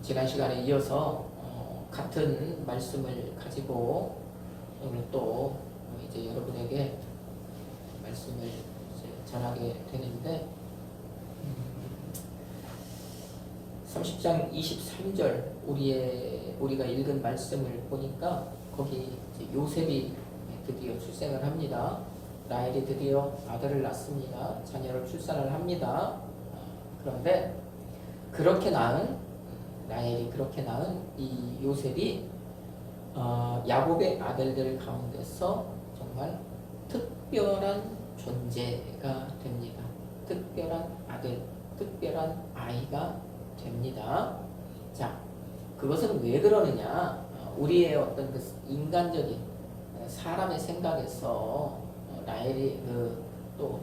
지난 시간에 이어서 같은 말씀을 가지고 오늘 또 이제 여러분에게 말씀을 이제 전하게 되는데 30장 23절 우리가 읽은 말씀을 보니까 거기 이제 요셉이 드디어 출생을 합니다. 라헬이 드디어 아들을 낳습니다. 자녀를 출산을 합니다. 그런데 그렇게 낳은 라헬이 그렇게 낳은 이 요셉이 야곱의 아들들 가운데서 정말 특별한 존재가 됩니다. 특별한 아들, 특별한 아이가 됩니다. 자, 그것은 왜 그러느냐? 우리의 어떤 그 인간적인 사람의 생각에서 라헬이 또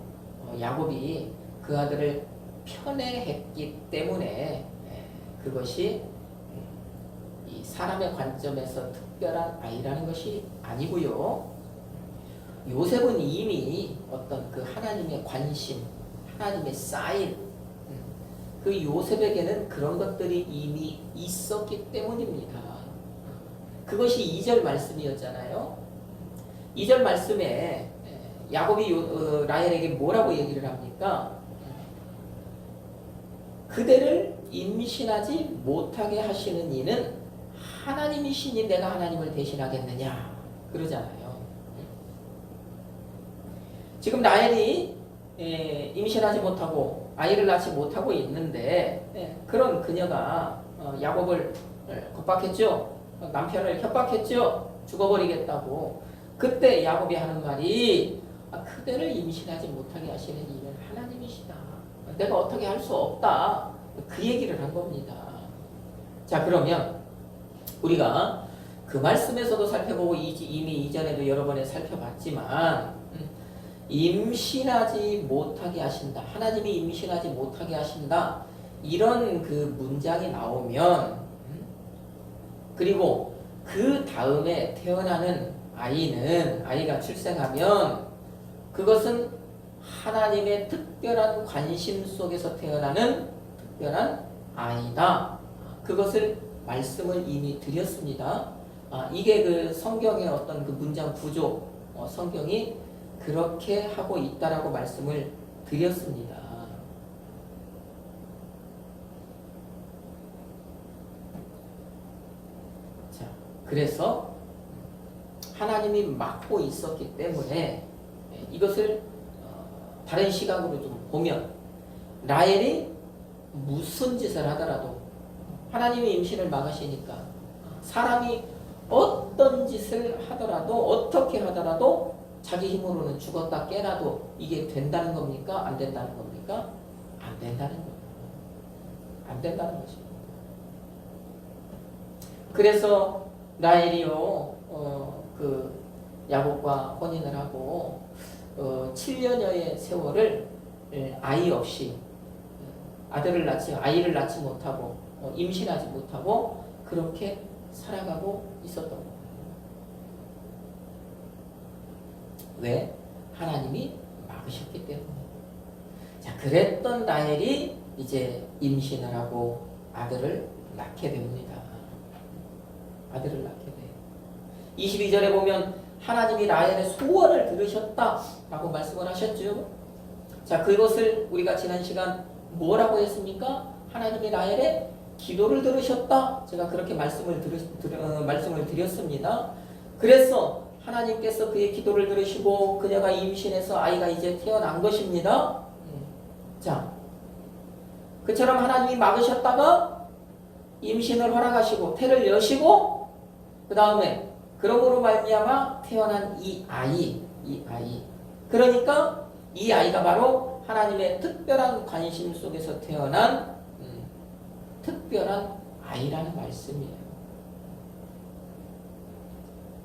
야곱이 그 아들을 편애했기 때문에 그것이 이 사람의 관점에서 특별한 아이라는 것이 아니고요. 요셉은 이미 어떤 그 하나님의 관심, 하나님의 사인, 그 요셉에게는 그런 것들이 이미 있었기 때문입니다. 그것이 2절 말씀이었잖아요. 2절 말씀에 야곱이 라헬에게 뭐라고 얘기를 합니까? 그대를 임신하지 못하게 하시는 이는 하나님이시니 내가 하나님을 대신하겠느냐 그러잖아요. 지금 라헬이 임신하지 못하고 아이를 낳지 못하고 있는데 그런 그녀가 야곱을 겁박했죠. 남편을 협박했죠. 죽어버리겠다고. 그때 야곱이 하는 말이 그대를 임신하지 못하게 하시는 이는 하나님이시다. 내가 어떻게 할 수 없다. 그 얘기를 한 겁니다. 자, 그러면 우리가 그 말씀에서도 살펴보고 이미 이전에도 여러 번에 살펴봤지만 임신하지 못하게 하신다. 하나님이 임신하지 못하게 하신다. 이런 그 문장이 나오면 그리고 그 다음에 태어나는 아이가 출생하면 그것은 하나님의 특별한 관심 속에서 태어나는 특별한 아이다. 그것을 말씀을 이미 드렸습니다. 이게 그 성경의 어떤 그 문장 구조, 성경이 그렇게 하고 있다라고 말씀을 드렸습니다. 자, 그래서 하나님이 막고 있었기 때문에 이것을 다른 시각으로 좀 보면 라헬이 무슨 짓을 하더라도 하나님의 임신을 막으시니까 사람이 어떤 짓을 하더라도 어떻게 하더라도 자기 힘으로는 죽었다 깨나도 이게 된다는 겁니까? 안 된다는 겁니까? 안 된다는 거예요. 안 된다는 거죠. 그래서 라헬이요 그 야곱과 혼인을 하고 7년여의 세월을 아이 없이 아이를 낳지 못하고 임신하지 못하고 그렇게 살아가고 있었던 거예요. 왜? 하나님이 막으셨기 때문에. 자, 그랬던 라헬이 이제 임신을 하고 아들을 낳게 됩니다. 아들을 낳게 돼요. 22절에 보면 하나님이 라헬의 소원을 들으셨다라고 말씀을 하셨죠. 자, 그것을 우리가 지난 시간 뭐라고 했습니까? 하나님이 라헬의 기도를 들으셨다. 제가 그렇게 말씀을 드렸습니다. 그래서 하나님께서 그의 기도를 들으시고 그녀가 임신해서 아이가 이제 태어난 것입니다. 자, 그처럼 하나님이 막으셨다가 임신을 허락하시고 태를 여시고 그 다음에 그러므로 말미암아 태어난 이 아이. 그러니까 이 아이가 바로 하나님의 특별한 관심 속에서 태어난 특별한 아이라는 말씀이에요.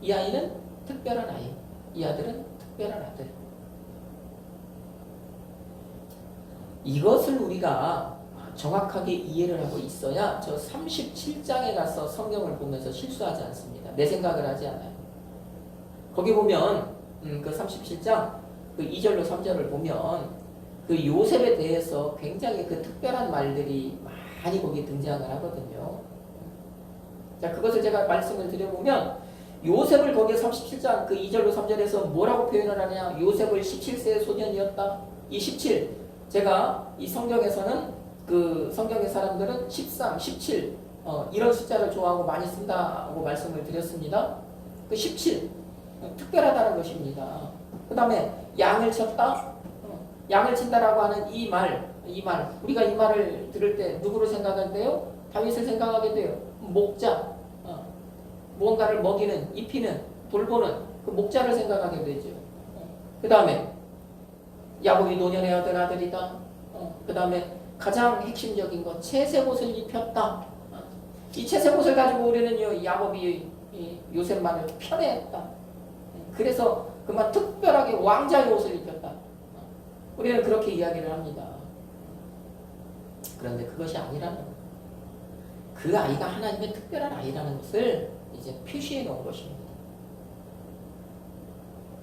이 아이는 특별한 아이, 이 아들은 특별한 아들. 이것을 우리가 정확하게 이해를 하고 있어야 저 37장에 가서 성경을 보면서 실수하지 않습니다. 내 생각을 하지 않아요. 거기 보면 그 37장 그 2절로 3절을 보면 그 요셉에 대해서 굉장히 그 특별한 말들이 많이 거기 등장을 하거든요. 자, 그것을 제가 말씀을 드려보면 요셉을 거기에 37장 그 2절로 3절에서 뭐라고 표현을 하냐. 요셉을 17세의 소년이었다. 이 17, 제가 이 성경에서는 그 성경의 사람들은 13, 17 이런 숫자를 좋아하고 많이 쓴다고 말씀을 드렸습니다. 그 17, 특별하다는 것입니다. 그 다음에 양을 쳤다. 양을 친다라고 하는 이 말, 우리가 이 말을 들을 때 누구를 생각하는데요? 다윗을 생각하게 돼요. 목자, 무언가를 먹이는, 입히는, 돌보는 그 목자를 생각하게 되죠. 그 다음에 야곱이 노년의 아들이다. 그 다음에 가장 핵심적인 것, 채색옷을 입혔다. 이 채색옷을 가지고 우리는 야곱이 요셉만을 편애했다. 그래서 그만 특별하게 왕자의 옷을 입혔다. 우리는 그렇게 이야기를 합니다. 그런데 그것이 아니라는 거예요. 그 아이가 하나님의 특별한 아이라는 것을 이제 표시해 놓은 것입니다.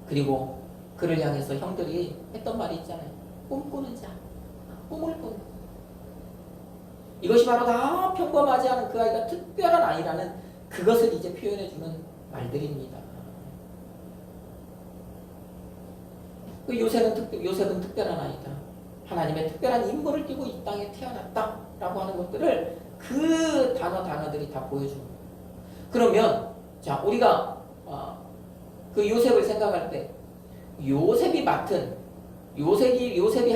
그리고 그를 향해서 형들이 했던 말이 있잖아요. 꿈꾸는 자, 꿈을 꾸는. 이것이 바로 다 평범하지 않은 그 아이가 특별한 아이라는 그것을 이제 표현해 주는 말들입니다. 요셉은 특별한 아이다. 하나님의 특별한 인물을 띠고 이 땅에 태어났다라고 하는 것들을 그 단어들이 다 보여주는 거예요. 그러면 자, 우리가 그 요셉을 생각할 때 요셉이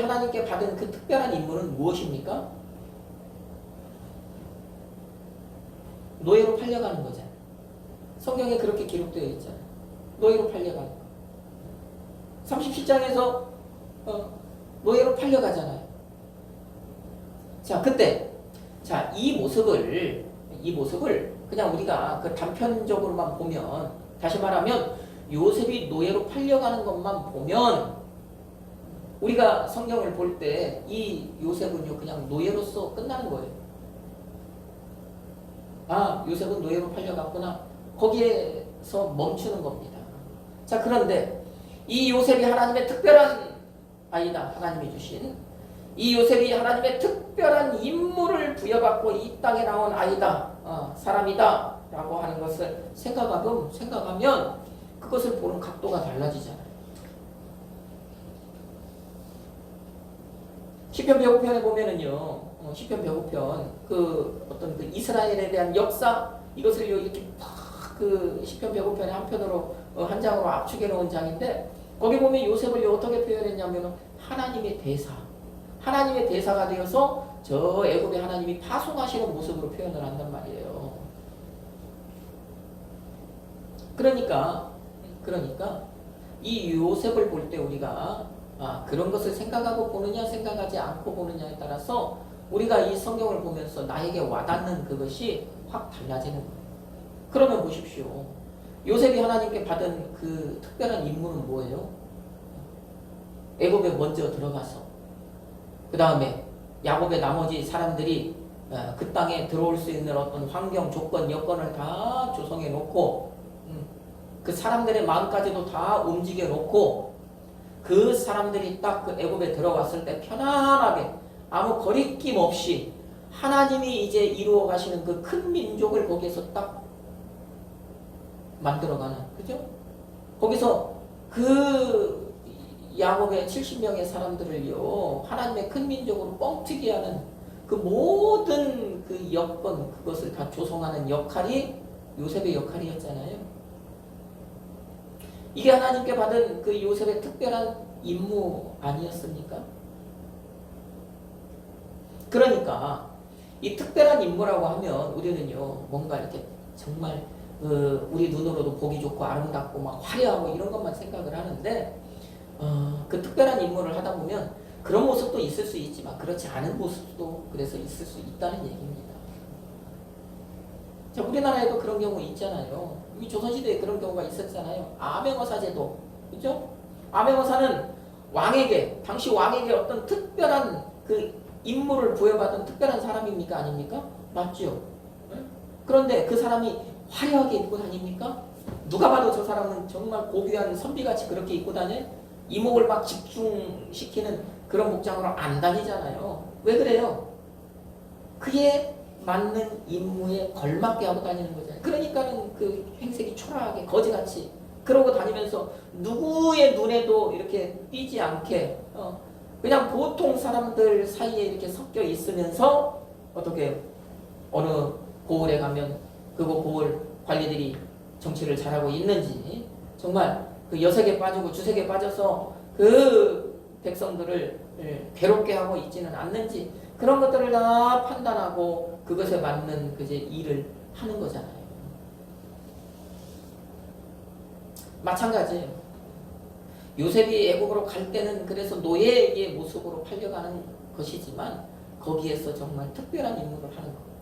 하나님께 받은 그 특별한 인물은 무엇입니까? 노예로 팔려가는 거잖아요. 성경에 그렇게 기록되어 있잖아요. 노예로 팔려가는 거. 37장에서 노예로 팔려가잖아요. 자, 그때 이 모습을 그냥 우리가 그 단편적으로만 보면, 다시 말하면 요셉이 노예로 팔려가는 것만 보면 우리가 성경을 볼 때 이 요셉은요 그냥 노예로서 끝나는 거예요. 아, 요셉은 노예로 팔려갔구나. 거기에서 멈추는 겁니다. 자, 그런데 이 요셉이 하나님의 특별한 아이다. 하나님이 주신 이 요셉이 하나님의 특별한 임무를 부여받고 이 땅에 나온 아이다. 사람이다. 라고 하는 것을 생각하면 그것을 보는 각도가 달라지잖아요. 시편 105편에 보면은요, 시편 105편 그 어떤 그 이스라엘에 대한 역사, 이것을 이렇게 그 시편 105편의 한 편으로 한 장으로 압축해 놓은 장인데, 거기 보면 요셉을 어떻게 표현했냐면 하나님의 대사가 되어서 저 애굽의 하나님이 파송하시는 모습으로 표현을 한단 말이에요. 그러니까 이 요셉을 볼 때 우리가 그런 것을 생각하고 보느냐 생각하지 않고 보느냐에 따라서 우리가 이 성경을 보면서 나에게 와닿는 그것이 확 달라지는 거예요. 그러면 보십시오. 요셉이 하나님께 받은 그 특별한 임무는 뭐예요? 애굽에 먼저 들어가서 그 다음에 야곱의 나머지 사람들이 그 땅에 들어올 수 있는 어떤 환경, 조건, 여건을 다 조성해 놓고 그 사람들의 마음까지도 다 움직여 놓고 그 사람들이 딱 그 애굽에 들어갔을 때 편안하게 아무 거리낌 없이 하나님이 이제 이루어 가시는 그 큰 민족을 거기에서 딱 만들어가는, 그죠? 거기서 그 야곱의 70명의 사람들을요 하나님의 큰 민족으로 뻥튀기 하는 그 모든 그 여건, 그것을 다 조성하는 역할이 요셉의 역할이었잖아요. 이게 하나님께 받은 그 요셉의 특별한 임무 아니었습니까? 그러니까 이 특별한 임무라고 하면 우리는요 뭔가 이렇게 정말 우리 눈으로도 보기 좋고 아름답고 막 화려하고 이런 것만 생각을 하는데 그 특별한 임무를 하다 보면 그런 모습도 있을 수 있지만 그렇지 않은 모습도 그래서 있을 수 있다는 얘기입니다. 자, 우리나라에도 그런 경우 있잖아요. 이 조선시대에 그런 경우가 있었잖아요. 암행어사 제도, 그죠? 암행어사는 당시 왕에게 어떤 특별한 그 임무를 부여받은 특별한 사람입니까? 아닙니까? 맞죠? 그런데 그 사람이 화려하게 입고 다닙니까? 누가 봐도 저 사람은 정말 고귀한 선비같이 그렇게 입고 다녀? 이목을 막 집중시키는 그런 복장으로 안 다니잖아요. 왜 그래요? 그의 맞는 임무에 걸맞게 하고 다니는 거잖아요. 그러니까는 그 행색이 초라하게 거지같이 그러고 다니면서 누구의 눈에도 이렇게 띄지 않게 그냥 보통 사람들 사이에 이렇게 섞여 있으면서 어떻게 어느 고을에 가면 그거 고을 관리들이 정치를 잘하고 있는지 정말 그 여색에 빠지고 주색에 빠져서 그 백성들을 괴롭게 하고 있지는 않는지 그런 것들을 다 판단하고 그것에 맞는 그제 일을 하는 거잖아요. 마찬가지예요. 요셉이 애국으로 갈 때는 그래서 노예의 모습으로 팔려가는 것이지만 거기에서 정말 특별한 임무를 하는 거예요.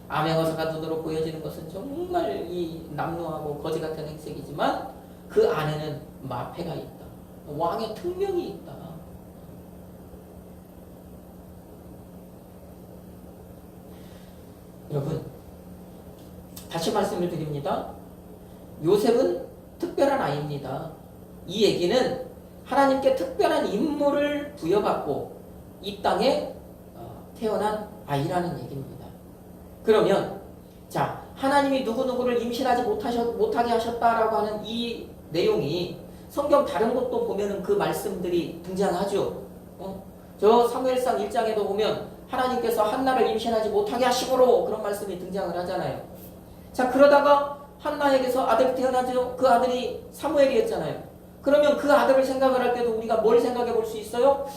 암행어사가 눈으로 보여지는 것은 정말 이 남루하고 거지 같은 행색이지만 그 안에는 마패가 있다. 왕의 특명이 있다. 여러분, 다시 말씀을 드립니다. 요셉은 특별한 아이입니다. 이 얘기는 하나님께 특별한 임무를 부여받고 이 땅에 태어난 아이라는 얘기입니다. 그러면 자, 하나님이 누구누구를 임신하지 못하게 하셨다라고 하는 이 내용이 성경 다른 곳도 보면은 그 말씀들이 등장하죠. 저 사무엘상 1장에도 보면 하나님께서 한나를 임신하지 못하게 하시고로 그런 말씀이 등장을 하잖아요. 자, 그러다가 한나에게서 아들이 태어나죠. 그 아들이 사무엘이었잖아요. 그러면 그 아들을 생각을 할 때도 우리가 뭘 생각해 볼 수 있어요?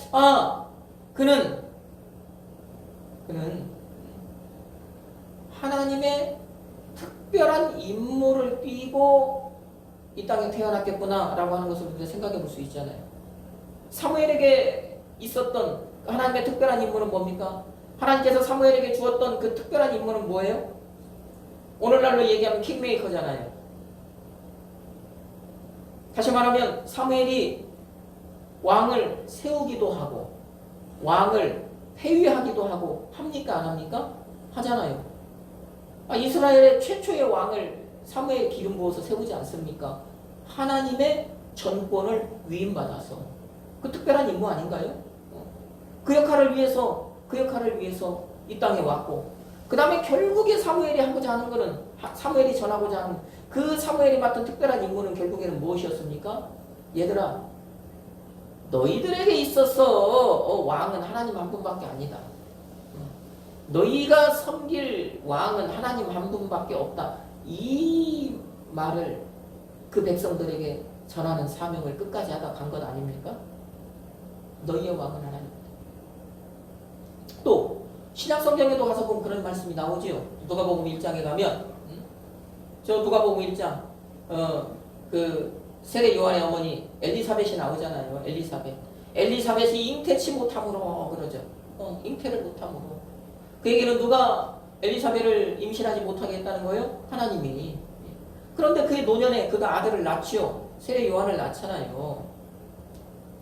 그는 하나님의 특별한 임무를 띠고 이 땅에 태어났겠구나 라고 하는 것을 우리가 생각해 볼 수 있잖아요. 사무엘에게 있었던 하나님의 특별한 임무는 뭡니까? 하나님께서 사무엘에게 주었던 그 특별한 임무는 뭐예요? 오늘날로 얘기하면 킹메이커잖아요. 다시 말하면 사무엘이 왕을 세우기도 하고 왕을 폐위하기도 하고 합니까? 안 합니까? 하잖아요. 이스라엘의 최초의 왕을 사무엘 기름 부어서 세우지 않습니까? 하나님의 전권을 위임받아서 그 특별한 임무 아닌가요? 그 역할을 위해서 이 땅에 왔고 그 다음에 결국에 사무엘이 하고자 하는 것은 사무엘이 전하고자 하는 그 사무엘이 맡은 특별한 임무는 결국에는 무엇이었습니까? 얘들아, 너희들에게 있어서 왕은 하나님 한 분밖에 아니다. 너희가 섬길 왕은 하나님 한 분밖에 없다. 이 말을 그 백성들에게 전하는 사명을 끝까지 하다 간 것 아닙니까? 너희의 왕은 하나님이다. 또 신약 성경에도 가서 보면 그런 말씀이 나오지요. 누가복음 1장에 가면 저 누가복음 1장 그 세례 요한의 어머니 엘리사벳이 나오잖아요. 엘리사벳이 잉태치 못함으로 그러죠. 잉태를 못함으로. 그 얘기는 누가 엘리사벳을 임신하지 못하게 했다는 거예요? 하나님이. 그런데 그의 노년에 그가 아들을 낳지요. 세례 요한을 낳잖아요.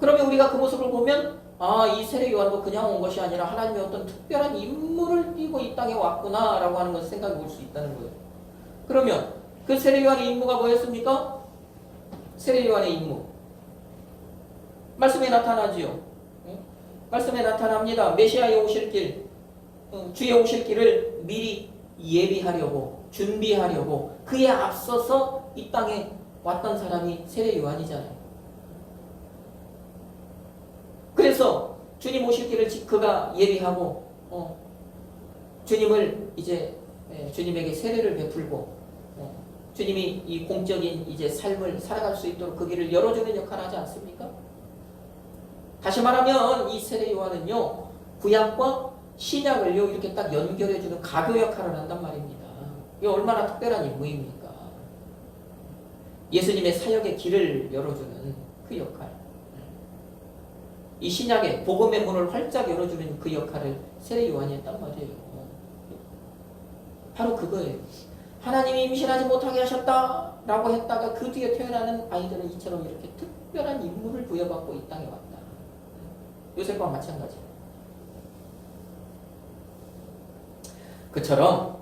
그러면 우리가 그 모습을 보면 이 세례 요한도 그냥 온 것이 아니라 하나님의 어떤 특별한 임무를 띠고 이 땅에 왔구나 라고 하는 것을 생각해 볼 수 있다는 거예요. 그러면 그 세례 요한의 임무가 뭐였습니까? 세례 요한의 임무 말씀에 나타나지요. 말씀에 나타납니다. 메시아의 오실 길, 주의 오실 길을 미리 예비하려고 준비하려고 그에 앞서서 이 땅에 왔던 사람이 세례 요한이잖아요. 그래서 주님 오실 길을 그가 예비하고 주님을 이제 주님에게 세례를 베풀고 주님이 이 공적인 이제 삶을 살아갈 수 있도록 그 길을 열어주는 역할을 하지 않습니까? 다시 말하면 이 세례 요한은요 구약과 신약을요 이렇게 딱 연결해주는 가교 역할을 한단 말입니다. 이게 얼마나 특별한 임무입니까? 예수님의 사역의 길을 열어주는 그 역할. 이 신약의 복음의 문을 활짝 열어주는 그 역할을 세례 요한이 했단 말이에요. 바로 그거예요. 하나님이 임신하지 못하게 하셨다라고 했다가 그 뒤에 태어나는 아이들은 이처럼 이렇게 특별한 임무를 부여받고 이 땅에 왔다. 요셉과 마찬가지. 그처럼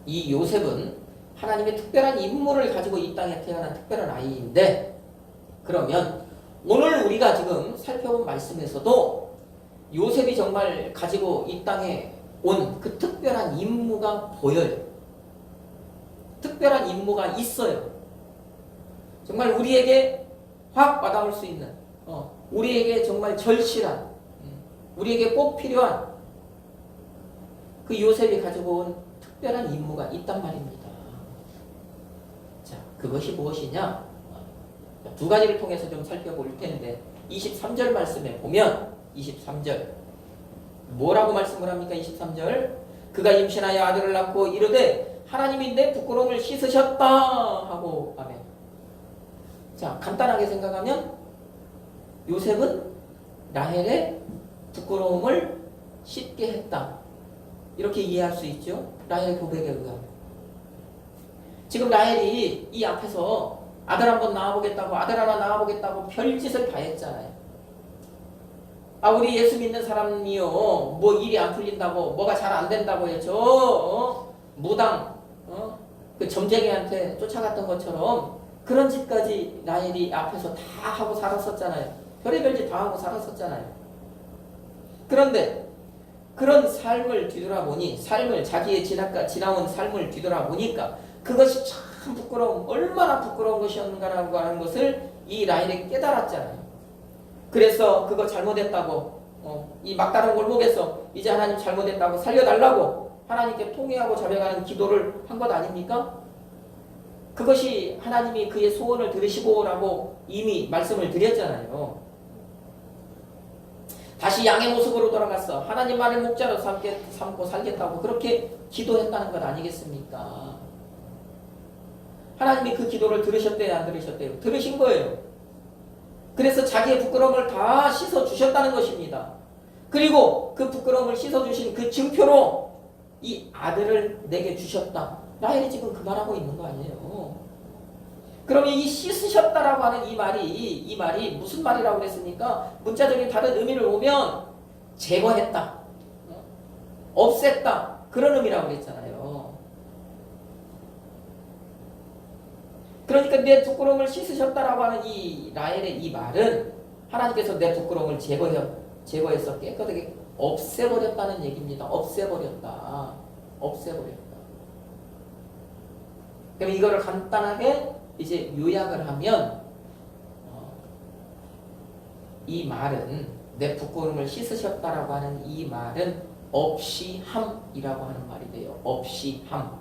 이 요셉은 하나님의 특별한 임무를 가지고 이 땅에 태어난 특별한 아이인데 그러면 오늘 우리가 지금 살펴본 말씀에서도 요셉이 정말 가지고 이 땅에 온 그 특별한 임무가 보여요. 특별한 임무가 있어요. 정말 우리에게 확 와닿을 수 있는, 우리에게 정말 절실한, 우리에게 꼭 필요한 그 요셉이 가지고 온 특별한 임무가 있단 말입니다. 자, 그것이 무엇이냐? 두 가지를 통해서 좀 살펴볼 텐데 23절 말씀에 보면 23절 뭐라고 말씀을 합니까? 23절 그가 임신하여 아들을 낳고 이르되 하나님이 내 부끄러움을 씻으셨다 하고 아멘. 자, 간단하게 생각하면 요셉은 라헬의 부끄러움을 씻게 했다. 이렇게 이해할 수 있죠. 라헬의 고백에 의하면. 지금 라헬이 이 앞에서 아들 한번 낳아보겠다고 아들 하나 낳아보겠다고 별짓을 다 했잖아요. 아, 우리 예수 믿는 사람이요 뭐 일이 안 풀린다고 뭐가 잘 안 된다고 해서 무당 그 점쟁이한테 쫓아갔던 것처럼 그런 짓까지 라헬이 앞에서 다 하고 살았었잖아요. 별의별 짓 다 하고 살았었잖아요. 그런데 그런 삶을 뒤돌아보니 삶을 자기의 지나온 삶을 뒤돌아보니까 그것이 참 부끄러운 얼마나 부끄러운 것이었는가라고 하는 것을 이 라헬이 깨달았잖아요. 그래서 그거 잘못했다고 이 막다른 골목에서 이제 하나님 잘못했다고 살려달라고 하나님께 통회하고 자백하는 기도를 한 것 아닙니까? 그것이 하나님이 그의 소원을 들으시고라고 이미 말씀을 드렸잖아요. 다시 양의 모습으로 돌아갔어. 하나님만의 목자로 삼고 살겠다고 그렇게 기도했다는 것 아니겠습니까? 하나님이 그 기도를 들으셨대요, 안 들으셨대요? 들으신 거예요. 그래서 자기의 부끄러움을 다 씻어주셨다는 것입니다. 그리고 그 부끄러움을 씻어주신 그 증표로 이 아들을 내게 주셨다. 라헬이 지금 그 말하고 있는 거 아니에요. 그러면 이 씻으셨다라고 하는 이 말이 무슨 말이라고 그랬습니까? 문자적인 다른 의미를 보면 제거했다, 없앴다 그런 의미라고 그랬잖아요. 그러니까 내 부끄러움을 씻으셨다라고 하는 이 라헬의 이 말은 하나님께서 내 부끄러움을 제거해서 깨끗하게 없애버렸다는 얘기입니다. 없애버렸다. 그럼 이거를 간단하게 이제 요약을 하면 이 말은 내 부끄러움을 씻으셨다라고 하는 이 말은 없이 함이라고 하는 말이 돼요. 없이 함.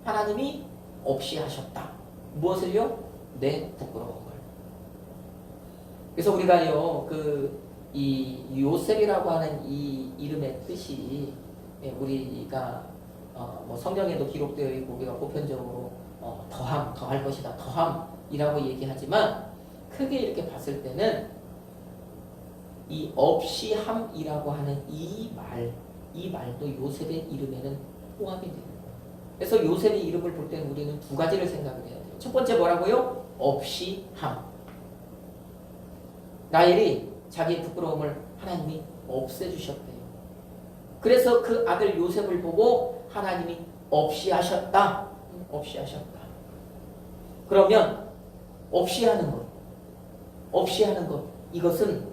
하나님이 없이 하셨다. 무엇을요? 내 부끄러움을. 그래서 우리가요 이 요셉이라고 하는 이 이름의 뜻이 우리가 뭐 성경에도 기록되어 있고 우리가 보편적으로 더할 것이다, 더함이라고 얘기하지만 크게 이렇게 봤을 때는 이 없이 함이라고 하는 이 말도 요셉의 이름에는 포함이 돼요. 그래서 요셉의 이름을 볼 때는 우리는 두 가지를 생각을 해야 돼요. 첫 번째 뭐라고요? 없이 함. 라헬이 자기의 부끄러움을 하나님이 없애주셨대요. 그래서 그 아들 요셉을 보고 하나님이 없이 하셨다. 그러면 없이 하는 것 이것은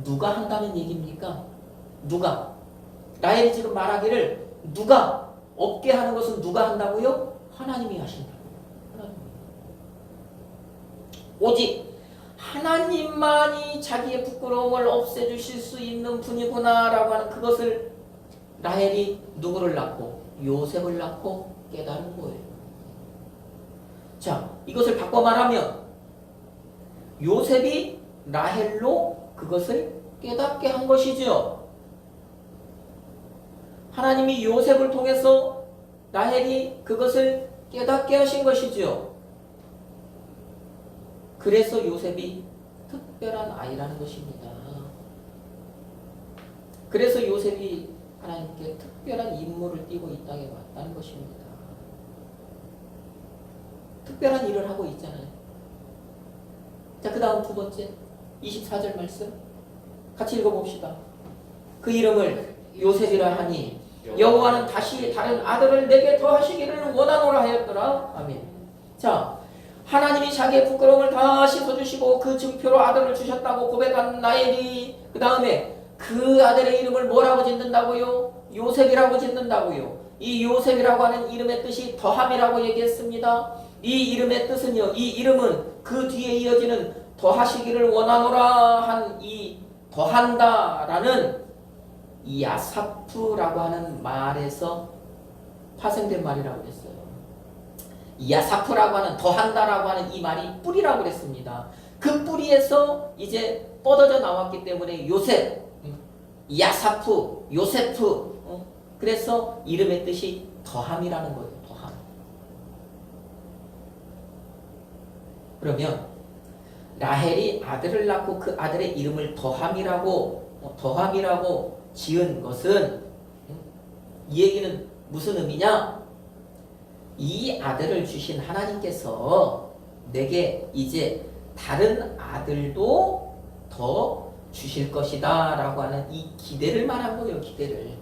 누가 한다는 얘기입니까? 누가? 라헬이 지금 말하기를 누가 없게 하는 것은 누가 한다고요? 하나님이 하신다고요. 오직 하나님만이 자기의 부끄러움을 없애주실 수 있는 분이구나라고 하는 그것을 라헬이 누구를 낳고? 요셉을 낳고 깨달은 거예요. 자, 이것을 바꿔 말하면 요셉이 라헬로 그것을 깨닫게 한 것이죠. 하나님이 요셉을 통해서 라헬이 그것을 깨닫게 하신 것이죠. 그래서 요셉이 특별한 아이라는 것입니다. 그래서 요셉이 하나님께 특별한 임무를 띠고 이 땅에 왔다는 것입니다. 특별한 일을 하고 있잖아요. 자, 그 다음 두 번째 24절 말씀 같이 읽어봅시다. 그 이름을 요셉이라 하니 여호와는 다시 다른 아들을 내게 더하시기를 원하노라 하였더라. 아멘. 자, 하나님이 자기의 부끄러움을 다 씻어주시고 그 증표로 아들을 주셨다고 고백한 라헬이 그 다음에 그 아들의 이름을 뭐라고 짓는다고요? 요셉이라고 짓는다고요. 이 요셉이라고 하는 이름의 뜻이 더함이라고 얘기했습니다. 이 이름의 뜻은요, 이 이름은 그 뒤에 이어지는 더하시기를 원하노라 한 이 더한다라는 이 야사프라고 하는 말에서 파생된 말이라고 그랬어요. 이 야사프라고 하는 더한다라고 하는 이 말이 뿌리라고 그랬습니다. 그 뿌리에서 이제 뻗어져 나왔기 때문에 요셉, 야사프, 요세프, 그래서 이름의 뜻이 더함이라는 거예요. 더함. 그러면 라헬이 아들을 낳고 그 아들의 이름을 더함이라고 지은 것은 이 얘기는 무슨 의미냐? 이 아들을 주신 하나님께서 내게 이제 다른 아들도 더 주실 것이다 라고 하는 이 기대를 말한 거예요. 기대를.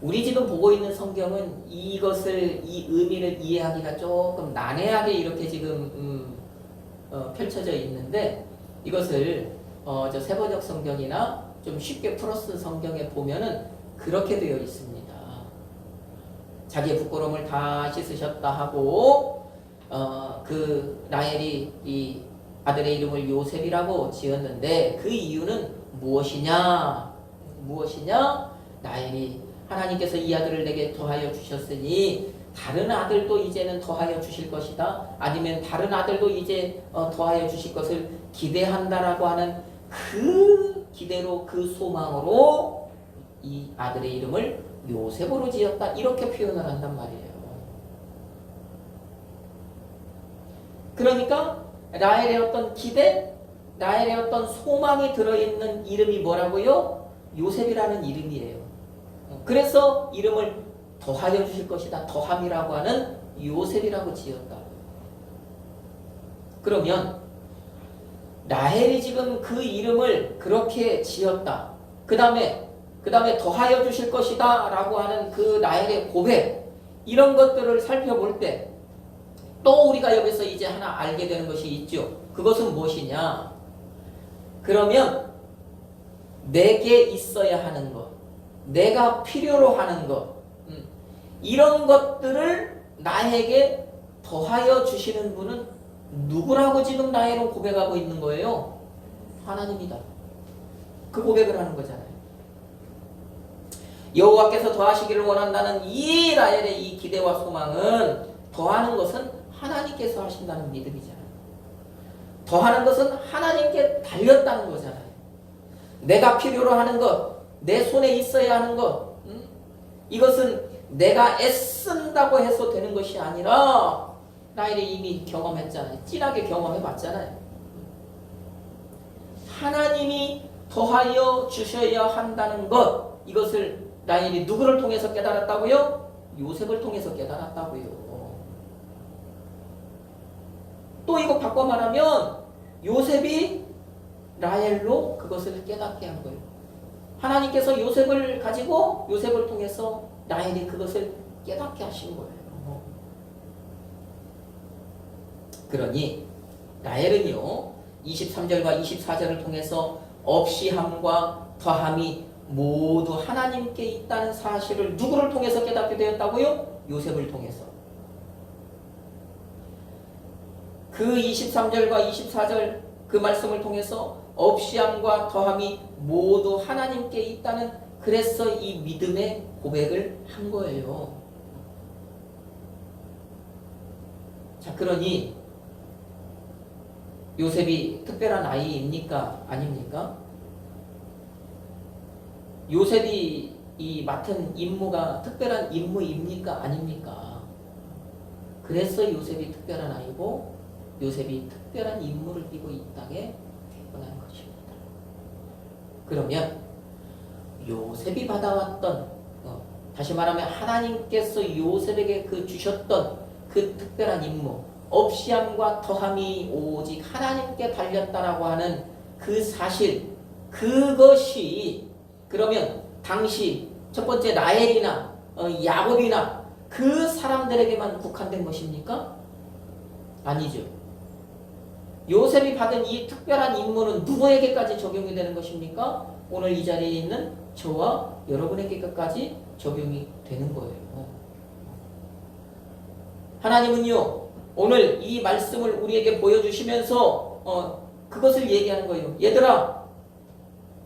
우리 지금 보고 있는 성경은 이것을, 이 의미를 이해하기가 조금 난해하게 이렇게 지금 펼쳐져 있는데, 이것을 저 세번역 성경이나 좀 쉽게 풀어쓴 성경에 보면은 그렇게 되어 있습니다. 자기의 부끄러움을 다 씻으셨다 하고 그 라헬이 이 아들의 이름을 요셉이라고 지었는데 그 이유는 무엇이냐? 라헬이 하나님께서 이 아들을 내게 더하여 주셨으니 다른 아들도 이제는 더하여 주실 것이다. 아니면 다른 아들도 이제 더하여 주실 것을 기대한다라고 하는 그 기대로, 그 소망으로 이 아들의 이름을 요셉으로 지었다. 이렇게 표현을 한단 말이에요. 그러니까 라헬의 어떤 기대, 라헬의 어떤 소망이 들어있는 이름이 뭐라고요? 요셉이라는 이름이에요. 그래서 이름을 더하여 주실 것이다. 더함이라고 하는 요셉이라고 지었다. 그러면 라헬이 지금 그 이름을 그렇게 지었다. 그 다음에 더하여 주실 것이다 라고 하는 그 라헬의 고백, 이런 것들을 살펴볼 때 또 우리가 여기서 이제 하나 알게 되는 것이 있죠. 그것은 무엇이냐? 그러면 내게 있어야 하는 것, 내가 필요로 하는 것, 이런 것들을 나에게 더하여 주시는 분은 누구라고 지금 라헬은 고백하고 있는 거예요? 하나님이다. 그 고백을 하는 거잖아요. 여호와께서 더하시기를 원한다는 이 라헬의 이 기대와 소망은, 더하는 것은 하나님께서 하신다는 믿음이잖아요. 더하는 것은 하나님께 달렸다는 거잖아요. 내가 필요로 하는 것, 내 손에 있어야 하는 것, 이것은 내가 애쓴다고 해서 되는 것이 아니라 라헬이 이미 경험했잖아요. 진하게 경험해봤잖아요. 하나님이 더하여 주셔야 한다는 것, 이것을 라헬이 누구를 통해서 깨달았다고요? 요셉을 통해서 깨달았다고요. 또 이거 바꿔 말하면 요셉이 라헬로 그것을 깨닫게 한 거예요. 하나님께서 요셉을 가지고 요셉을 통해서 라헬이 그것을 깨닫게 하신 거예요. 그러니 라헬은요 23절과 24절을 통해서 없이함과 더함이 모두 하나님께 있다는 사실을 누구를 통해서 깨닫게 되었다고요? 요셉을 통해서. 그 23절과 24절 그 말씀을 통해서 없이함과 더함이 모두 하나님께 있다는, 그래서 이 믿음의 고백을 한 거예요. 자, 그러니 요셉이 특별한 아이입니까? 아닙니까? 요셉이 이 맡은 임무가 특별한 임무입니까? 아닙니까? 그래서 요셉이 특별한 아이고 요셉이 특별한 임무를 띠고 이 땅에 태어난 것입니다. 그러면 요셉이 받아왔던, 다시 말하면 하나님께서 요셉에게 그 주셨던 그 특별한 임무, 없이함과 더함이 오직 하나님께 달렸다라고 하는 그 사실, 그것이 그러면 당시 첫 번째 라헬이나 야곱이나 그 사람들에게만 국한된 것입니까? 아니죠. 요셉이 받은 이 특별한 임무는 누구에게까지 적용이 되는 것입니까? 오늘 이 자리에 있는 저와 여러분에게까지 적용이 되는 거예요. 하나님은요, 오늘 이 말씀을 우리에게 보여주시면서 그것을 얘기하는 거예요. 얘들아,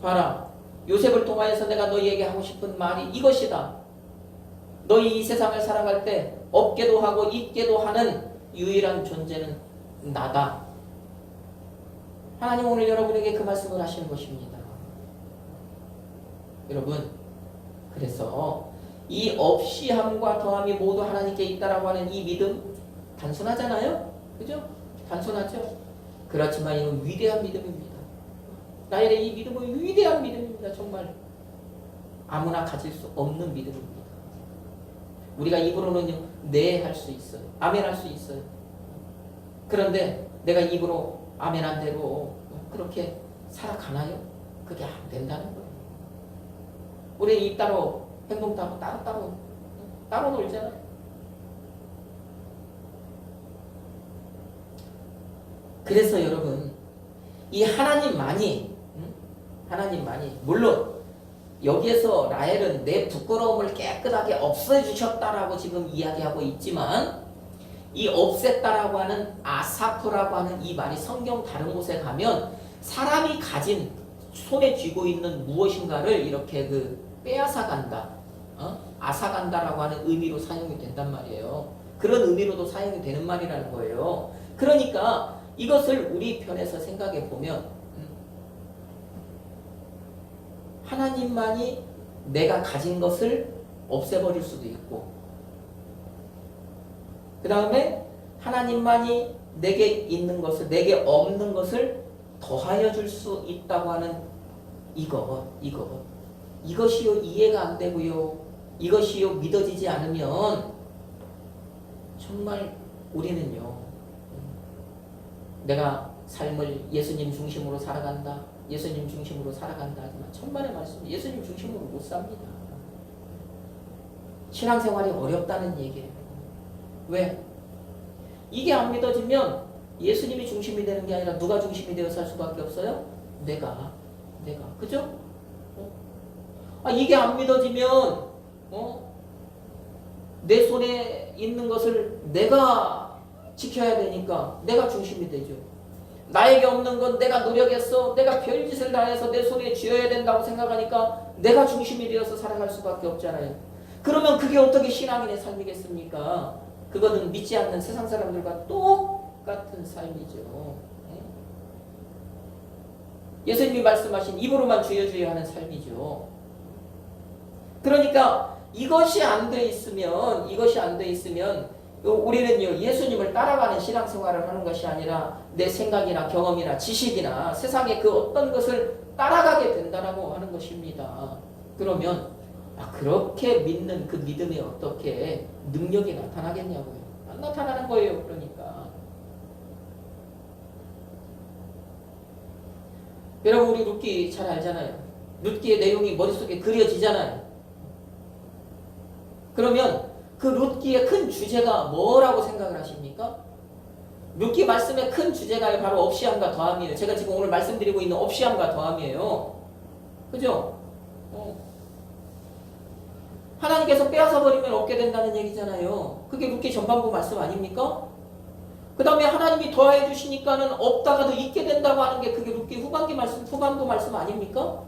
봐라. 요셉을 통하여서 내가 너희에게 하고 싶은 말이 이것이다. 너희 이 세상을 살아갈 때 없게도 하고 있게도 하는 유일한 존재는 나다. 하나님 오늘 여러분에게 그 말씀을 하시는 것입니다. 여러분, 그래서 이 없이함과 더함이 모두 하나님께 있다라고 하는 이 믿음 단순하잖아요? 그죠? 단순하죠? 그렇지만 이건 위대한 믿음입니다. 나의 이 믿음은 위대한 믿음입니다. 정말 아무나 가질 수 없는 믿음입니다. 우리가 입으로는 네 할 수 있어요. 아멘 할 수 있어요. 그런데 내가 입으로 아멘 한 대로 그렇게 살아가나요? 그게 안 된다는 거예요. 우리 입 따로 행동 따로 놀잖아요. 그래서 여러분, 이 하나님만이 물론 여기에서 라헬은 내 부끄러움을 깨끗하게 없애주셨다라고 지금 이야기하고 있지만, 이 없앴다라고 하는 아사프라고 하는 이 말이 성경 다른 곳에 가면 사람이 가진 손에 쥐고 있는 무엇인가를 이렇게 빼앗아 간다, 앗아간다라고 하는 의미로 사용이 된단 말이에요. 그런 의미로도 사용이 되는 말이라는 거예요. 그러니까 이것을 우리 편에서 생각해 보면 하나님만이 내가 가진 것을 없애버릴 수도 있고, 그 다음에 하나님만이 내게 있는 것을, 내게 없는 것을 더하여 줄 수 있다고 하는 이것이요 이해가 안 되고요, 이것이요 믿어지지 않으면 정말 우리는요, 내가 삶을 예수님 중심으로 살아간다, 예수님 중심으로 살아간다 하지만 천만의 말씀, 예수님 중심으로 못 삽니다. 신앙생활이 어렵다는 얘기예요. 왜? 이게 안 믿어지면 예수님이 중심이 되는 게 아니라 누가 중심이 되어 살 수밖에 없어요? 내가. 그죠? 이게 안 믿어지면 내 손에 있는 것을 내가 지켜야 되니까 내가 중심이 되죠. 나에게 없는 건 내가 노력해서, 내가 별짓을 다해서 내 손에 쥐어야 된다고 생각하니까 내가 중심이 되어서 살아갈 수밖에 없잖아요. 그러면 그게 어떻게 신앙인의 삶이겠습니까? 그거는 믿지 않는 세상 사람들과 똑같은 삶이죠. 예수님이 말씀하신 입으로만 주여 하는 삶이죠. 그러니까 이것이 안 돼 있으면 우리는요, 예수님을 따라가는 신앙생활을 하는 것이 아니라 내 생각이나 경험이나 지식이나 세상의 그 어떤 것을 따라가게 된다라고 하는 것입니다. 그러면 그렇게 믿는 그 믿음에 어떻게 능력이 나타나겠냐고요. 안 나타나는 거예요. 그러니까 여러분, 우리 룻기 잘 알잖아요. 룻기의 내용이 머릿속에 그려지잖아요. 그러면 그 룻기의 큰 주제가 뭐라고 생각을 하십니까? 룻기 말씀의 큰 주제가 바로 없이함과 더함이에요. 제가 지금 오늘 말씀드리고 있는 없이함과 더함이에요. 그죠? 하나님께서 빼앗아 버리면 없게 된다는 얘기잖아요. 그게 룻기 전반부 말씀 아닙니까? 그 다음에 하나님이 더해 주시니까는 없다가도 있게 된다고 하는 게 그게 룻기 후반부 말씀 아닙니까?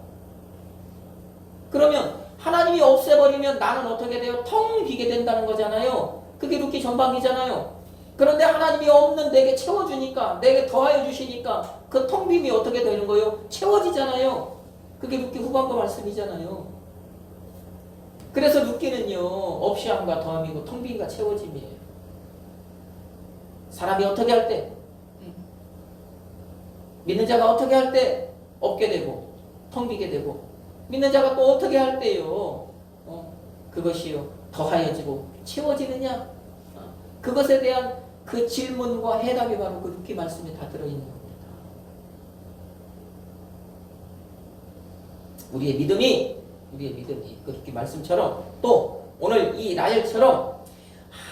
그러면 하나님이 없애버리면 나는 어떻게 돼요? 텅 비게 된다는 거잖아요. 그게 룻기 전반기잖아요. 그런데 하나님이 없는 내게 채워주니까, 내게 더하여 주시니까 그 텅 빔이 어떻게 되는 거예요? 채워지잖아요. 그게 룻기 후반부 말씀이잖아요. 그래서 룻기는요, 없이함과 더함이고 텅 빔과 채워짐이에요. 사람이 어떻게 할 때, 믿는 자가 어떻게 할 때 없게 되고 텅 비게 되고, 믿는 자가 또 어떻게 할 때요, 그것이요 더하여지고 채워지느냐, 그것에 대한 그 질문과 해답이 바로 그 룻기 말씀에 다 들어있는 겁니다. 우리의 믿음이 그 룻기 말씀처럼, 또 오늘 이 라헬처럼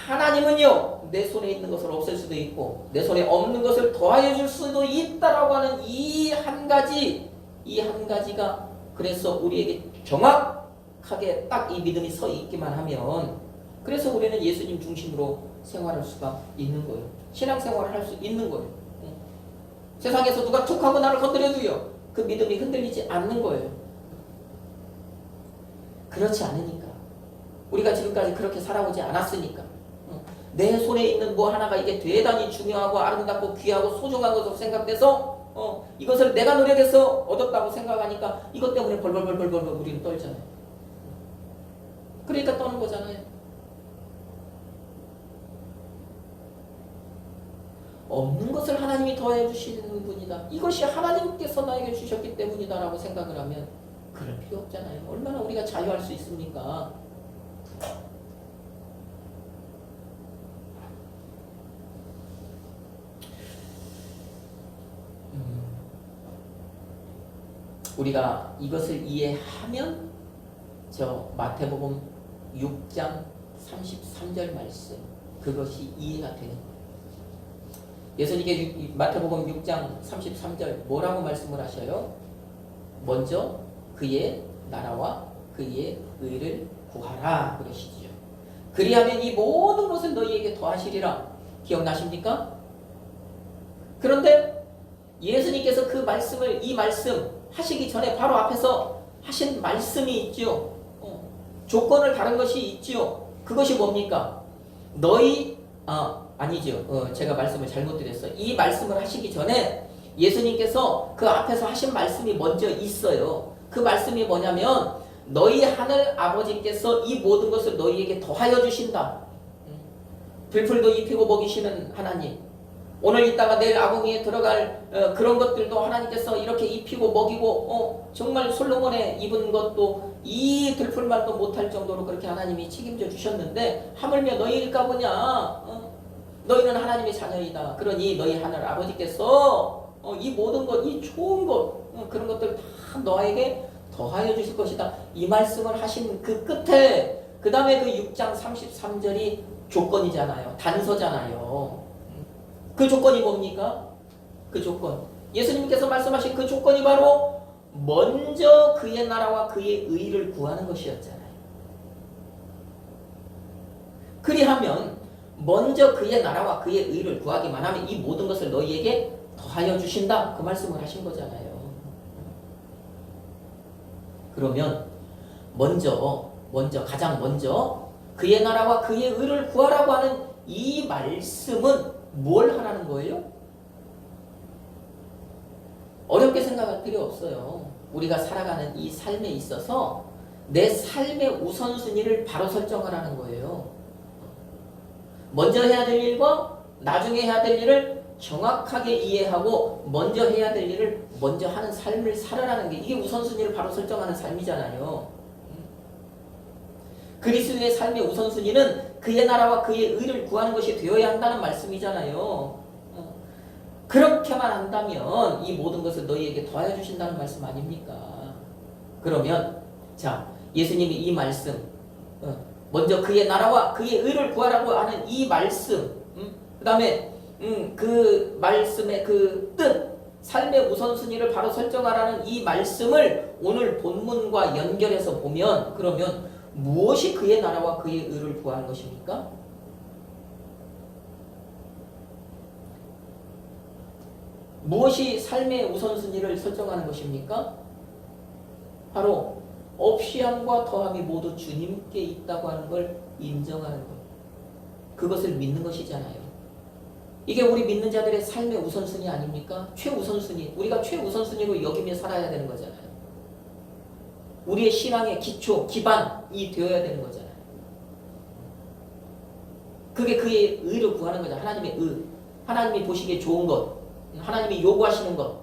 하나님은요 내 손에 있는 것을 없앨 수도 있고 내 손에 없는 것을 더하여 줄 수도 있다라고 하는 이 한 가지가 그래서 우리에게 정확하게 딱 이 믿음이 서 있기만 하면 그래서 우리는 예수님 중심으로 생활할 수가 있는 거예요. 신앙생활을 할 수 있는 거예요. 세상에서 누가 툭하고 나를 건드려도요 그 믿음이 흔들리지 않는 거예요. 그렇지 않으니까 우리가 지금까지 그렇게 살아오지 않았으니까 내 손에 있는 뭐 하나가 이게 대단히 중요하고 아름답고 귀하고 소중한 것으로 생각돼서 이것을 내가 노력해서 얻었다고 생각하니까 이것 때문에 벌벌벌벌벌 우리는 떨잖아요. 그러니까 떠는 거잖아요. 없는 것을 하나님이 더해 주시는 분이다. 이것이 하나님께서 나에게 주셨기 때문이다 라고 생각을 하면 그럴 필요 없잖아요. 얼마나 우리가 자유할 수 있습니까? 우리가 이것을 이해하면 저 마태복음 6장 33절 말씀 그것이 이해가 되는 거예요. 예수님께 마태복음 6장 33절 뭐라고 말씀을 하셔요? 먼저 그의 나라와 그의 의를 구하라 그러시죠. 그리하면 이 모든 것을 너희에게 더하시리라. 기억나십니까? 그런데 예수님께서 그 말씀을 이 말씀 하시기 전에 바로 앞에서 하신 말씀이 있죠. 조건을 다른 것이 있죠. 그것이 뭡니까? 아니죠. 제가 말씀을 잘못 드렸어요. 이 말씀을 하시기 전에 예수님께서 그 앞에서 하신 말씀이 먼저 있어요. 그 말씀이 뭐냐면 너희 하늘 아버지께서 이 모든 것을 너희에게 더하여 주신다. 들풀도 입히고 먹이시는 하나님. 오늘 있다가 내일 아궁이에 들어갈 그런 것들도 하나님께서 이렇게 입히고 먹이고 정말 솔로몬의 입은 것도 이 들풀만도 못할 정도로 그렇게 하나님이 책임져 주셨는데 하물며 너희일까 보냐. 너희는 하나님의 자녀이다. 그러니 너희 하늘 아버지께서 이 모든 것, 이 좋은 것 그런 것들 다 너에게 더하여 주실 것이다. 이 말씀을 하신 그 끝에 그 다음에 그 6장 33절이 조건이잖아요. 단서잖아요. 그 조건이 뭡니까? 그 조건. 예수님께서 말씀하신 그 조건이 바로 먼저 그의 나라와 그의 의를 구하는 것이었잖아요. 그리하면 먼저 그의 나라와 그의 의를 구하기만 하면 이 모든 것을 너희에게 더하여 주신다. 그 말씀을 하신 거잖아요. 그러면 가장 먼저 그의 나라와 그의 의를 구하라고 하는 이 말씀은 뭘 하라는 거예요? 어렵게 생각할 필요 없어요. 우리가 살아가는 이 삶에 있어서 내 삶의 우선순위를 바로 설정하라는 거예요. 먼저 해야 될 일과 나중에 해야 될 일을 정확하게 이해하고 먼저 해야 될 일을 먼저 하는 삶을 살아라는 게 이게 우선순위를 바로 설정하는 삶이잖아요. 그리스도의 삶의 우선순위는 그의 나라와 그의 의를 구하는 것이 되어야 한다는 말씀이잖아요. 그렇게만 한다면 이 모든 것을 너희에게 더하여 주신다는 말씀 아닙니까? 그러면 자 예수님이 이 말씀 먼저 그의 나라와 그의 의를 구하라고 하는 이 말씀 그 다음에 그 말씀의 그 뜻 삶의 우선순위를 바로 설정하라는 이 말씀을 오늘 본문과 연결해서 보면 그러면 무엇이 그의 나라와 그의 의를 구하는 것입니까? 무엇이 삶의 우선순위를 설정하는 것입니까? 바로 없이함과 더함이 모두 주님께 있다고 하는 걸 인정하는 것. 그것을 믿는 것이잖아요. 이게 우리 믿는 자들의 삶의 우선순위 아닙니까? 최우선순위. 우리가 최우선순위로 여기며 살아야 되는 거잖아요. 우리의 신앙의 기초, 기반이 되어야 되는 거잖아요. 그게 그의 의를 구하는 거잖아요. 하나님의 의. 하나님이 보시기에 좋은 것. 하나님이 요구하시는 것.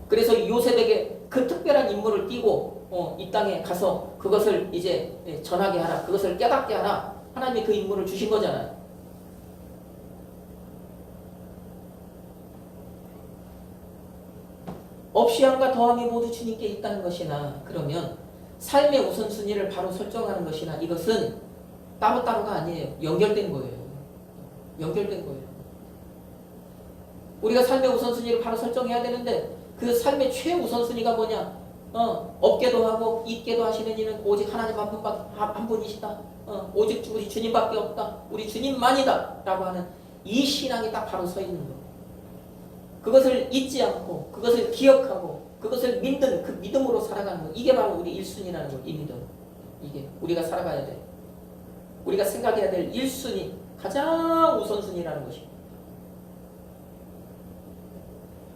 그래서 요셉에게 그 특별한 임무를 띄고 이 땅에 가서 그것을 이제 전하게 하라. 그것을 깨닫게 하라. 하나님이 그 임무를 주신 거잖아요. 없이함과 더함이 모두 주님께 있다는 것이나 그러면 삶의 우선순위를 바로 설정하는 것이나 이것은 따로따로가 아니에요. 연결된 거예요. 연결된 거예요. 우리가 삶의 우선순위를 바로 설정해야 되는데 그 삶의 최우선순위가 뭐냐? 없게도 하고 있게도 하시는 이는 오직 하나님 한 분이시다. 오직 우리 주님밖에 없다. 우리 주님만이다. 라고 하는 이 신앙이 딱 바로 서 있는 거. 그것을 잊지 않고 그것을 기억하고 그것을 믿는 그 믿음으로 살아가는 거. 이게 바로 우리 1순위라는 거. 이 믿음. 이게 우리가 살아가야 돼. 우리가 생각해야 될 1순위. 가장 우선순위라는 것입니다.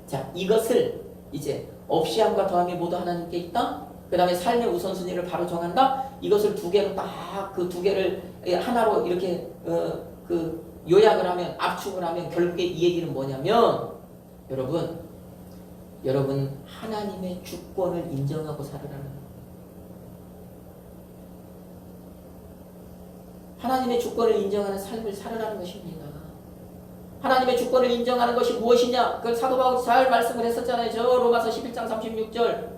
자, 이것을 이제 없이 함과 더함이 모두 하나님께 있다. 그 다음에 삶의 우선순위를 바로 정한다. 이것을 두 개로 딱 그 두 개를 하나로 이렇게 그 요약을 하면 압축을 하면 결국에 이 얘기는 뭐냐면 여러분 하나님의 주권을 인정하고 살으라는 거예요. 하나님의 주권을 인정하는 삶을 살으라는 것입니다. 하나님의 주권을 인정하는 것이 무엇이냐? 그걸 사도 바울이 잘 말씀을 했었잖아요. 저 로마서 11장 36절.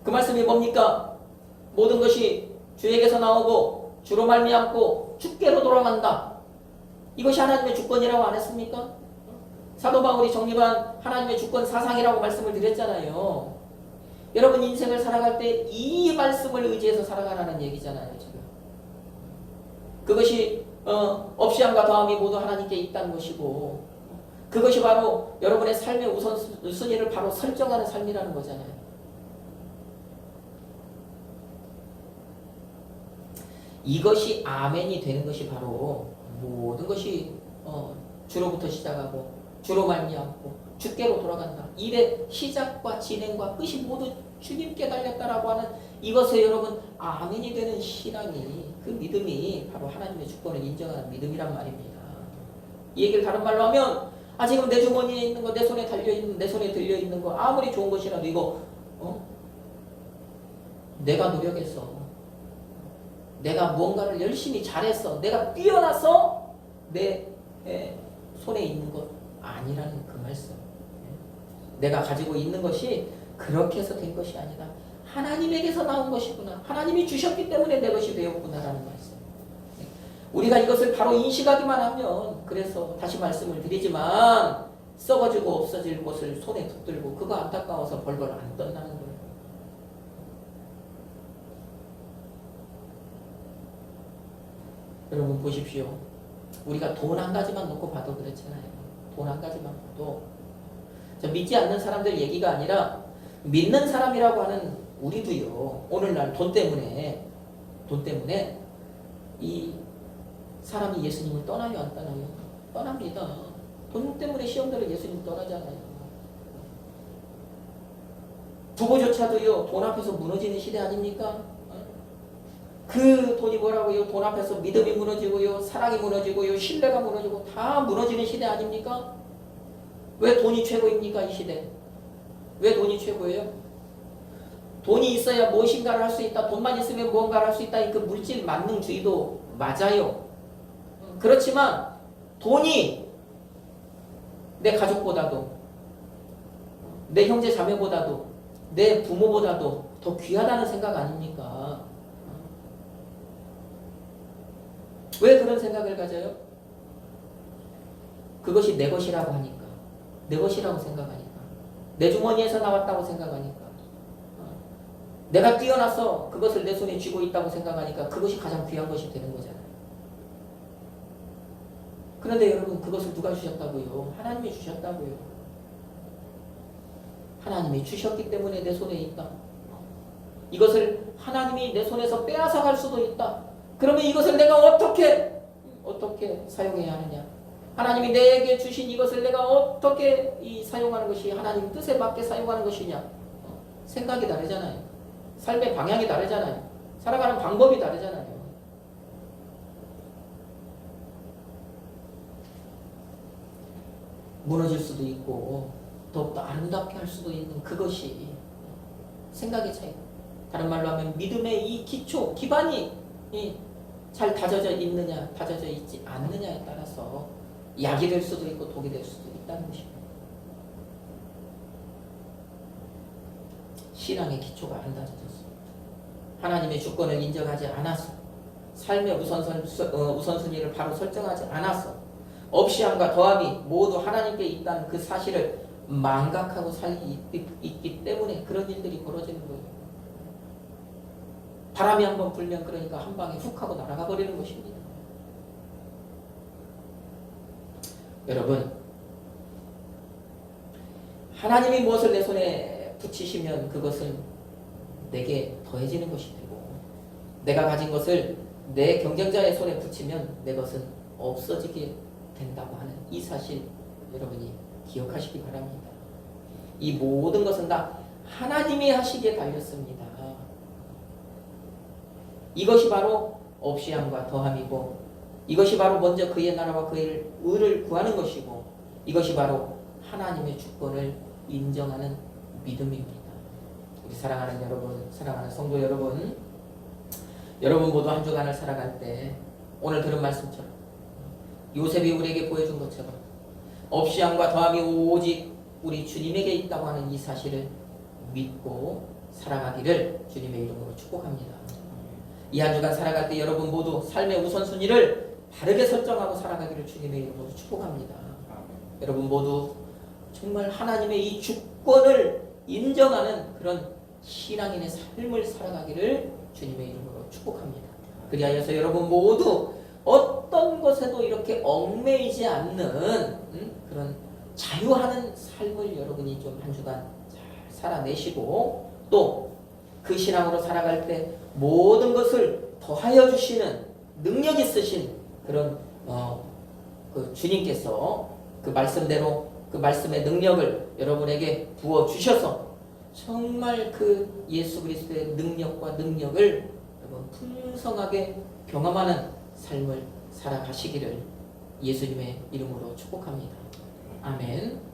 그 말씀이 뭡니까? 모든 것이 주에게서 나오고 주로 말미암고 주께로 돌아간다. 이것이 하나님의 주권이라고 안 했습니까? 사도 바울이 정립한 하나님의 주권 사상이라고 말씀을 드렸잖아요. 여러분 인생을 살아갈 때 이 말씀을 의지해서 살아가라는 얘기잖아요. 지금. 그것이 없이 함과 더함이 모두 하나님께 있다는 것이고 그것이 바로 여러분의 삶의 우선순위를 바로 설정하는 삶이라는 거잖아요. 이것이 아멘이 되는 것이 바로 모든 것이 주로부터 시작하고 주로 말미암고 주께로 돌아간다. 일의 시작과 진행과 끝이 모두 주님께 달렸다라고 하는 이것에 여러분 아멘이 되는 신앙이 그 믿음이 바로 하나님의 주권을 인정하는 믿음이란 말입니다. 이 얘기를 다른 말로 하면 지금 내 주머니에 있는 거, 내 손에 달려있는, 내 손에 들려있는 거 아무리 좋은 것이라도 이거 내가 노력해서 내가 무언가를 열심히 잘했어 내가 뛰어나서 내 손에 있는 것 아니라는 그 말씀. 내가 가지고 있는 것이 그렇게 해서 된 것이 아니다. 하나님에게서 나온 것이구나. 하나님이 주셨기 때문에 내 것이 되었구나라는 말씀. 우리가 이것을 바로 인식하기만 하면 그래서 다시 말씀을 드리지만 썩어지고 없어질 것을 손에 붙들고 그거 안타까워서 벌벌 안 떤다는 거예요. 여러분 보십시오. 우리가 돈 한 가지만 놓고 봐도 그렇잖아요. 돈 한 가지만 봐도 저 믿지 않는 사람들 얘기가 아니라 믿는 사람이라고 하는 우리도요. 오늘날 돈 때문에 이 사람이 예수님을 떠나요 안 떠나요? 떠납니다. 돈 때문에 시험들을 예수님 떠나잖아요. 부부조차도요. 돈 앞에서 무너지는 시대 아닙니까? 그 돈이 뭐라고요? 돈 앞에서 믿음이 무너지고요. 사랑이 무너지고요. 신뢰가 무너지고 다 무너지는 시대 아닙니까? 왜 돈이 최고입니까? 이 시대. 왜 돈이 최고예요? 돈이 있어야 무엇인가를 할 수 있다. 돈만 있으면 무언가를 할 수 있다. 그 물질 만능주의도 맞아요. 그렇지만 돈이 내 가족보다도 내 형제 자매보다도 내 부모보다도 더 귀하다는 생각 아닙니까? 왜 그런 생각을 가져요? 그것이 내 것이라고 하니까. 내 것이라고 생각하니까. 내 주머니에서 나왔다고 생각하니까. 내가 뛰어나서 그것을 내 손에 쥐고 있다고 생각하니까 그것이 가장 귀한 것이 되는 거잖아요. 그런데 여러분 그것을 누가 주셨다고요? 하나님이 주셨다고요. 하나님이 주셨기 때문에 내 손에 있다. 이것을 하나님이 내 손에서 빼앗아 갈 수도 있다. 그러면 이것을 내가 어떻게 사용해야 하느냐? 하나님이 내게 주신 이것을 내가 어떻게 사용하는 것이 하나님 뜻에 맞게 사용하는 것이냐? 생각이 다르잖아요. 삶의 방향이 다르잖아요. 살아가는 방법이 다르잖아요. 무너질 수도 있고 더욱더 아름답게 할 수도 있는 그것이 생각의 차이. 다른 말로 하면 믿음의 이 기초, 기반이 잘 다져져 있느냐, 다져져 있지 않느냐에 따라서 약이 될 수도 있고 독이 될 수도 있다는 것입니다. 신앙의 기초가 안 다져졌습니다. 하나님의 주권을 인정하지 않아서 삶의 우선순위를 바로 설정하지 않았어. 없이 함과 더함이 모두 하나님께 있다는 그 사실을 망각하고 살기 있기 때문에 그런 일들이 벌어지는 거예요. 바람이 한번 불면 그러니까 한 방에 훅 하고 날아가 버리는 것입니다. 여러분, 하나님이 무엇을 내 손에 붙이시면 그것은 내게 더해지는 것이 되고, 내가 가진 것을 내 경쟁자의 손에 붙이면 내 것은 없어지게 된다고 하는 이 사실 여러분이 기억하시기 바랍니다. 이 모든 것은 다 하나님이 하시기에 달렸습니다. 이것이 바로 없이 함과 더함이고, 이것이 바로 먼저 그의 나라와 그의 의를 구하는 것이고, 이것이 바로 하나님의 주권을 인정하는 믿음입니다. 우리 사랑하는 여러분, 사랑하는 성도 여러분, 여러분 모두 한 주간을 살아갈 때 오늘 들은 말씀처럼 요셉이 우리에게 보여준 것처럼 없이 함과 더함이 오직 우리 주님에게 있다고 하는 이 사실을 믿고 살아가기를 주님의 이름으로 축복합니다. 이 한 주간 살아갈 때 여러분 모두 삶의 우선순위를 바르게 설정하고 살아가기를 주님의 이름으로 축복합니다. 여러분 모두 정말 하나님의 이 주권을 인정하는 그런 신앙인의 삶을 살아가기를 주님의 이름으로 축복합니다. 그리하여서 여러분 모두 어떤 것에도 이렇게 얽매이지 않는 그런 자유하는 삶을 여러분이 좀 한 주간 잘 살아내시고, 또 그 신앙으로 살아갈 때 모든 것을 더하여 주시는 능력 있으신 그런 그 주님께서 그 말씀대로 그 말씀의 능력을 여러분에게 부어 주셔서 정말 그 예수 그리스도의 능력을 여러분 풍성하게 경험하는 삶을 살아가시기를 예수님의 이름으로 축복합니다. 아멘.